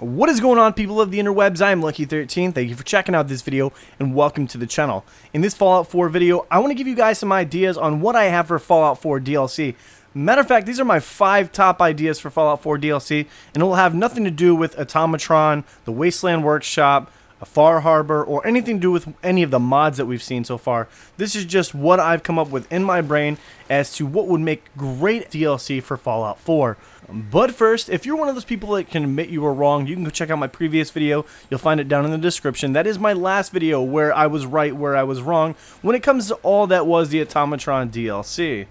What is going on, people of the interwebs? I am Lucky13. Thank you for checking out this video and welcome to the channel. In this Fallout 4 video, I want to give you guys some ideas on what I have for Fallout 4 DLC. Matter of fact, these are my 5 top ideas for Fallout 4 DLC, and it will have nothing to do with Automatron, the Wasteland Workshop, a Far Harbor, or anything to do with any of the mods that we've seen so far. This is just what I've come up with in my brain as to what would make great DLC for Fallout 4. But first, if you're one of those people that can admit you were wrong, you can go check out my previous video. You'll find it down in the description. That is my last video where I was right, where I was wrong, when it comes to all that was the Automatron DLC.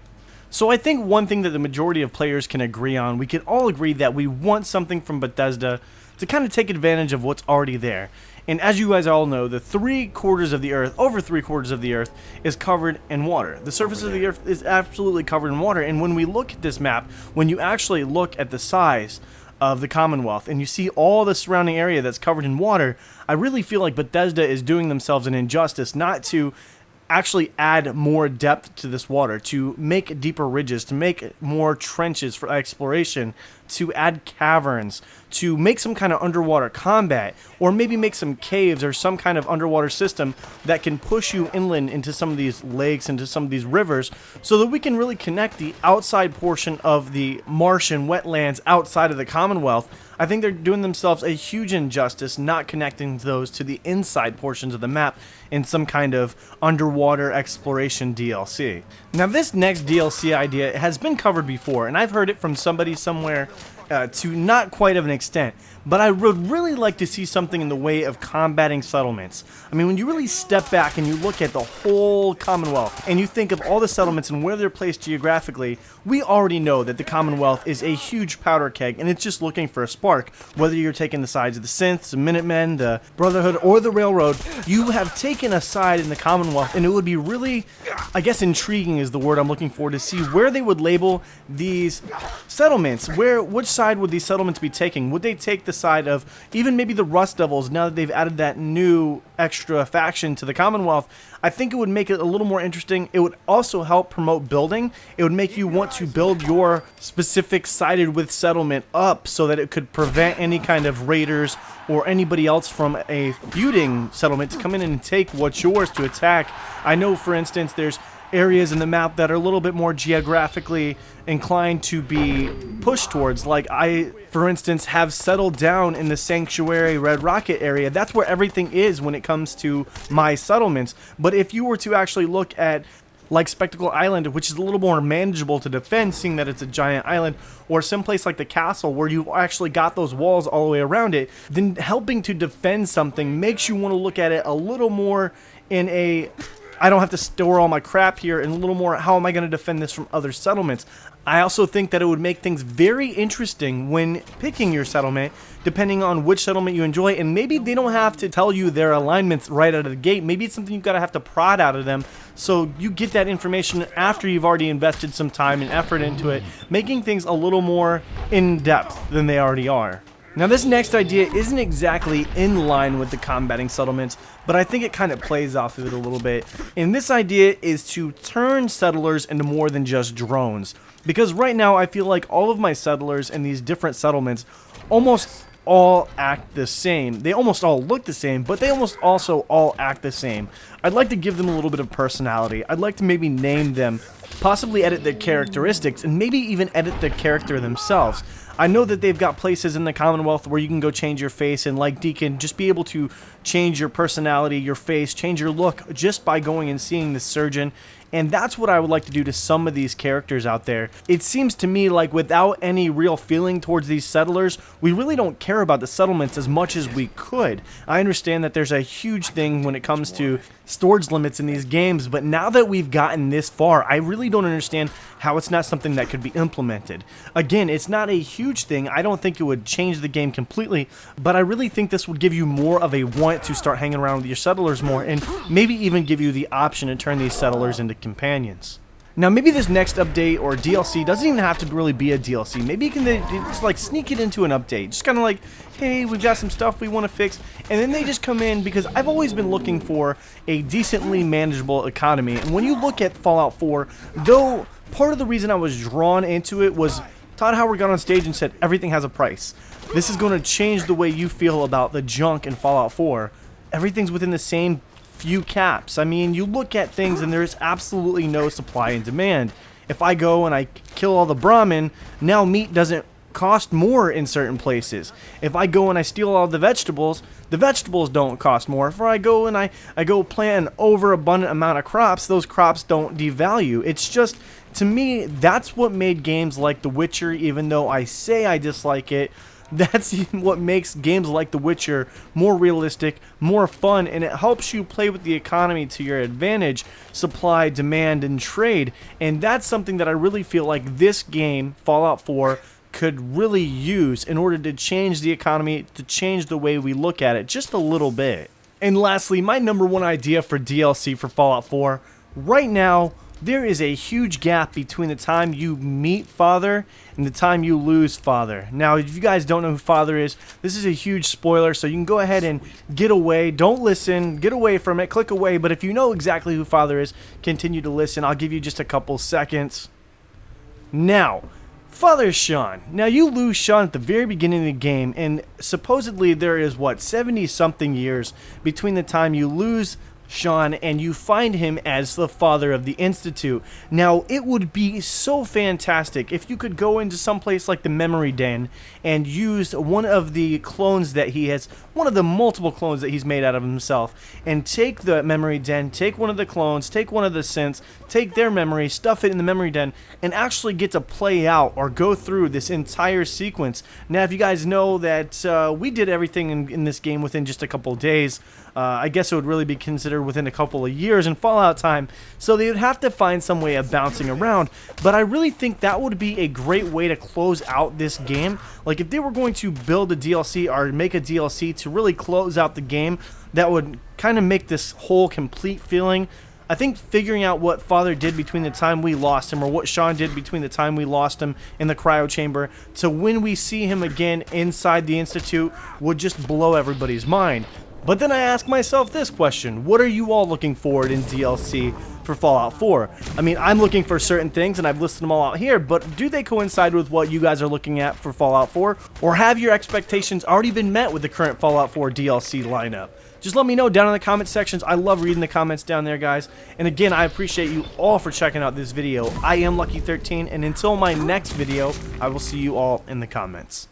So I think one thing that the majority of players can agree on, we can all agree that we want something from Bethesda to kind of take advantage of what's already there. And as you guys all know, the 3/4 of the Earth, over 3/4 of the Earth, is covered in water. The surface of the Earth is absolutely covered in water. And when we look at this map, when you actually look at the size of the Commonwealth and you see all the surrounding area that's covered in water, I really feel like Bethesda is doing themselves an injustice not to actually add more depth to this water, to make deeper ridges, to make more trenches for exploration, to add caverns, to make some kind of underwater combat, or maybe make some caves or some kind of underwater system that can push you inland into some of these lakes, into some of these rivers, so that we can really connect the outside portion of the marsh and wetlands outside of the Commonwealth. I think they're doing themselves a huge injustice not connecting those to the inside portions of the map in some kind of underwater exploration DLC. Now, this next DLC idea has been covered before, and I've heard it from somebody somewhere to not quite of an extent, but I would really like to see something in the way of combating settlements. I mean, when you really step back and you look at the whole Commonwealth and you think of all the settlements and where they're placed geographically, we already know that the Commonwealth is a huge powder keg and it's just looking for a spark. Whether you're taking the sides of the Synths, the Minutemen, the Brotherhood, or the Railroad, you have taken a side in the Commonwealth, and it would be really, I guess intriguing is the word I'm looking for, to see where they would label these settlements. Which side would these settlements be taking? Would they take the side of even maybe the Rust Devils now that they've added that new extra faction to the Commonwealth? I think it would make it a little more interesting. It would also help promote building. It would make you want to build your specific sided with settlement up so that it could prevent any kind of raiders or anybody else from a feuding settlement to come in and take what's yours to attack. I know, for instance, there's areas in the map that are a little bit more geographically inclined to be pushed towards. Like I, for instance, have settled down in the Sanctuary Red Rocket area. That's where everything is when it comes to my settlements. But if you were to actually look at like Spectacle Island, which is a little more manageable to defend, seeing that it's a giant island, or someplace like the castle where you've actually got those walls all the way around it, then helping to defend something makes you want to look at it a little more in a, I don't have to store all my crap here, and a little more, how am I going to defend this from other settlements? I also think that it would make things very interesting when picking your settlement, depending on which settlement you enjoy, and maybe they don't have to tell you their alignments right out of the gate. Maybe it's something you've got to have to prod out of them, so you get that information after you've already invested some time and effort into it, making things a little more in-depth than they already are. Now, this next idea isn't exactly in line with the combating settlements, but I think it kind of plays off of it a little bit. And this idea is to turn settlers into more than just drones. Because right now, I feel like all of my settlers in these different settlements almost all act the same. They almost all look the same, but they almost also all act the same. I'd like to give them a little bit of personality. I'd like to maybe name them, possibly edit their characteristics, and maybe even edit their character themselves. I know that they've got places in the Commonwealth where you can go change your face, and like Deacon, just be able to change your personality, your face, change your look just by going and seeing the surgeon. And that's what I would like to do to some of these characters out there. It seems to me like without any real feeling towards these settlers, we really don't care about the settlements as much as we could. I understand that there's a huge thing when it comes to storage limits in these games, but now that we've gotten this far, I really don't understand how it's not something that could be implemented. Again, it's not a huge thing. I don't think it would change the game completely, but I really think this would give you more of a want to start hanging around with your settlers more, and maybe even give you the option to turn these settlers into companions. Now, maybe this next update or DLC doesn't even have to really be a DLC. Maybe you can just like sneak it into an update. Just kind of like, hey, we've got some stuff we want to fix. And then they just come in, because I've always been looking for a decently manageable economy. And when you look at Fallout 4, though part of the reason I was drawn into it was Todd Howard got on stage and said everything has a price. This is going to change the way you feel about the junk in Fallout 4. Everything's within the same few caps. I mean, you look at things and there's absolutely no supply and demand. If I go and I kill all the Brahmin, now meat doesn't cost more in certain places. If I go and I steal all the vegetables don't cost more. If I go and I go plant an overabundant amount of crops, those crops don't devalue. It's just, to me, that's what made games like The Witcher, even though I say I dislike it, that's what makes games like The Witcher more realistic, more fun, and it helps you play with the economy to your advantage, supply, demand, and trade. And that's something that I really feel like this game, Fallout 4, could really use in order to change the economy, to change the way we look at it just a little bit. And lastly, my number one idea for DLC for Fallout 4, right now, there is a huge gap between the time you meet Father and the time you lose Father. Now, if you guys don't know who Father is, this is a huge spoiler, so you can go ahead and get away. Don't listen. Get away from it. Click away. But if you know exactly who Father is, continue to listen. I'll give you just a couple seconds. Now, Father Sean. Now, you lose Sean at the very beginning of the game, and supposedly there is, 70-something years between the time you lose Sean and you find him as the father of the Institute. Now, it would be so fantastic if you could go into some place like the Memory Den and use one of the clones that he has, one of the multiple clones that he's made out of himself, and take the Memory Den, take one of the clones, take one of the synths, take their memory, stuff it in the Memory Den, and actually get to play out or go through this entire sequence. Now, if you guys know that we did everything in this game within just a couple days, I guess it would really be considered within a couple of years in Fallout time, so they would have to find some way of bouncing around. But I really think that would be a great way to close out this game. Like, if they were going to build a DLC or make a DLC to really close out the game, that would kind of make this whole complete feeling. I think figuring out what Father did between the time we lost him, or what Sean did between the time we lost him in the cryo chamber to when we see him again inside the Institute, would just blow everybody's mind. But then I ask myself this question: what are you all looking forward in DLC for Fallout 4? I mean, I'm looking for certain things, and I've listed them all out here, but do they coincide with what you guys are looking at for Fallout 4? Or have your expectations already been met with the current Fallout 4 DLC lineup? Just let me know down in the comment sections. I love reading the comments down there, guys. And again, I appreciate you all for checking out this video. I am Lucky13, and until my next video, I will see you all in the comments.